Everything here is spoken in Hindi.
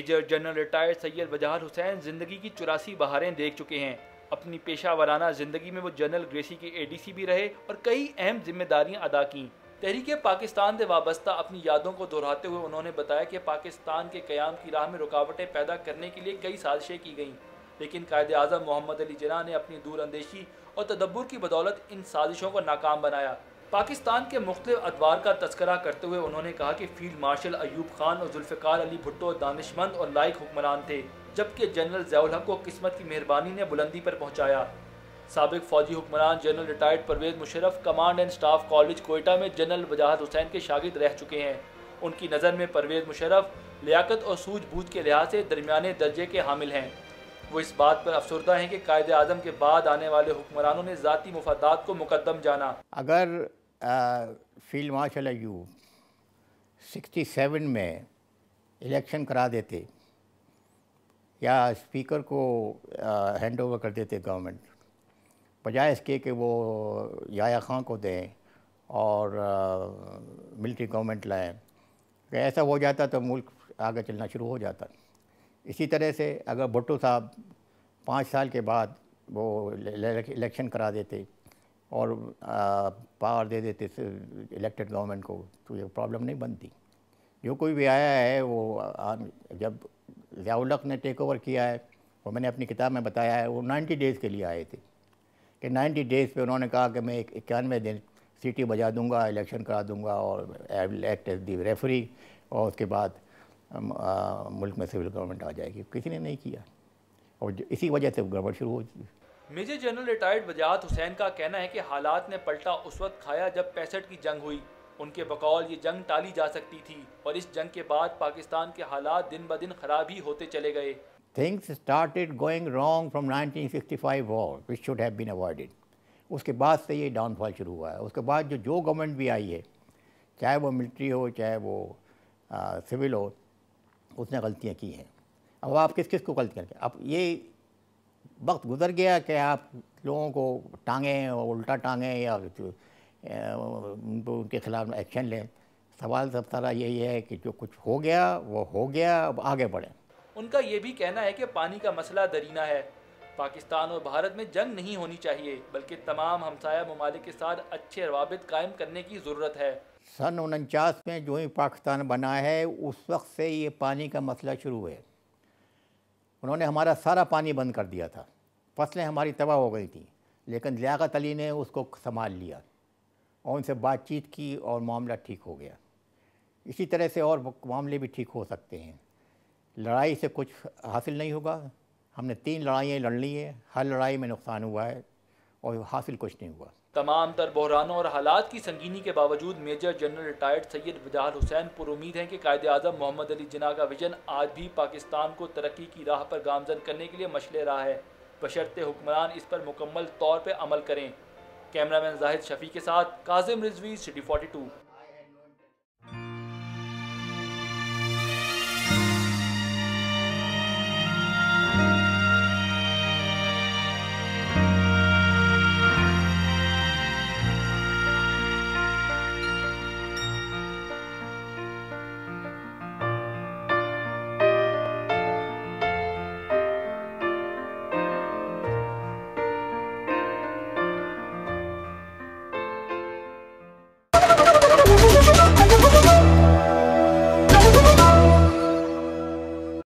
मेजर जनरल रिटायर्ड सैयद वजाहत हुसैन जिंदगी की 84 बहारें देख चुके हैं। अपनी पेशा वराना जिंदगी में वो जनरल ग्रेसी के एडीसी भी रहे और कई अहम जिम्मेदारियां अदा की। तहरीक पाकिस्तान से वाबस्ता अपनी यादों को दोहराते हुए उन्होंने बताया कि पाकिस्तान के क़याम की राह में रुकावटें पैदा करने के लिए कई साजिशें की गईं, लेकिन कायदे आज़म मोहम्मद अली जिन्ना ने अपनी दूरअंदेशी और तदब्बुर की बदौलत इन साजिशों को नाकाम बनाया। पाकिस्तान के मुख्तलिफ अदवार का तस्करा करते हुए उन्होंने कहा कि फील्ड मार्शल अयूब खान और जुल्फ़िकार अली भुट्टो दानिशमंद और लायक हुक्मरान थे, जबकि जनरल ज़ियाउल हक को किस्मत की मेहरबानी ने बुलंदी पर पहुंचाया। साबिक फौजी हुक्मरान general retired Pervez Musharraf command and staff college Quetta में जनरल वजाहत हुसैन के शागिर्द रह चुके हैं। उनकी नज़र में परवेज़ मुशर्रफ लियाकत और सूझबूझ के लिहाज से दरमियाने दर्जे के हामिल हैं। वो इस बात पर अफसरदा हैं कि कायदे आज़म के बाद आने वाले हुक्मरानों ने ज़ाती मुफादात को मुकद्दम जाना। अगर फील्ड मार्शल अयूब 67 में इलेक्शन करा देते या स्पीकर को हैंड ओवर कर देते गवर्नमेंट, बजाय इसके कि वो याया खां को दें और मिलिट्री गवर्नमेंट लाएं, कि ऐसा हो जाता तो मुल्क आगे चलना शुरू हो जाता। इसी तरह से अगर भुट्टो साहब 5 साल के बाद वो इलेक्शन करा देते और पावर दे देते इलेक्टेड गवर्नमेंट को, तो ये प्रॉब्लम नहीं बनती। जो कोई भी आया है वो जब ज़ियाउल हक ने टेक ओवर किया है, और मैंने अपनी किताब में बताया है, वो 90 डेज़ के लिए आए थे कि 90 डेज़ पे उन्होंने कहा कि मैं 91 दिन सीटी बजा दूंगा, इलेक्शन करा दूंगा और I will act as the referee, और उसके बाद मुल्क में सिविल गवर्नमेंट आ जाएगी। किसी ने नहीं किया और इसी वजह से गड़बड़ शुरू हो। मेजर जनरल रिटायर्ड वजाहत हुसैन का कहना है कि हालात ने पलटा उस वक्त खाया जब 65 की जंग हुई। उनके बकौल ये जंग टाली जा सकती थी और इस जंग के बाद पाकिस्तान के हालात दिन ब दिन ख़राब ही होते चले गए। Things started going wrong from 1965 war, which should have been avoided. उसके बाद से ये डाउनफॉल शुरू हुआ है। उसके बाद जो गवर्नमेंट भी आई है, चाहे वो मिलिट्री हो चाहे वो सिविल हो, उसने गलतियाँ की हैं। अब आप किस किस को गलतियाँ करें? अब ये वक्त गुजर गया कि आप लोगों को टांगें और उल्टा टांगें या उनके खिलाफ एक्शन लें। सवाल सब सारा यही है कि जो कुछ हो गया वो हो गया, अब आगे बढ़ें। उनका ये भी कहना है कि पानी का मसला दरीना है। पाकिस्तान और भारत में जंग नहीं होनी चाहिए, बल्कि तमाम हमसाया ममालिक के साथ अच्छे रवाबित कायम करने की ज़रूरत है। सन 49 में जो ही पाकिस्तान बना है, उस वक्त से ये पानी का मसला शुरू है। उन्होंने हमारा सारा पानी बंद कर दिया था, फसलें हमारी तबाह हो गई थी, लेकिन लियाकत अली ने उसको संभाल लिया और उनसे बातचीत की और मामला ठीक हो गया। इसी तरह से और मामले भी ठीक हो सकते हैं। लड़ाई से कुछ हासिल नहीं होगा। हमने 3 लड़ाइयाँ लड़ ली हैं, हर लड़ाई में नुकसान हुआ है और हासिल कुछ नहीं हुआ। तमाम तर बहरानों और हालात की संगीनी के बावजूद मेजर जनरल रिटायर्ड सैयद वजाहत हुसैन पुरुमीद हैं कि कायदे आज़म मोहम्मद अली जिन्ना का विजन आज भी पाकिस्तान को तरक्की की राह पर गामजन करने के लिए मशले रहा है, बशर्ते हुक्मरान इस पर मुकम्मल तौर पर अमल करें। कैमरामैन जाहिद शफी के साथ काजिम रिजवी, सिटी 42।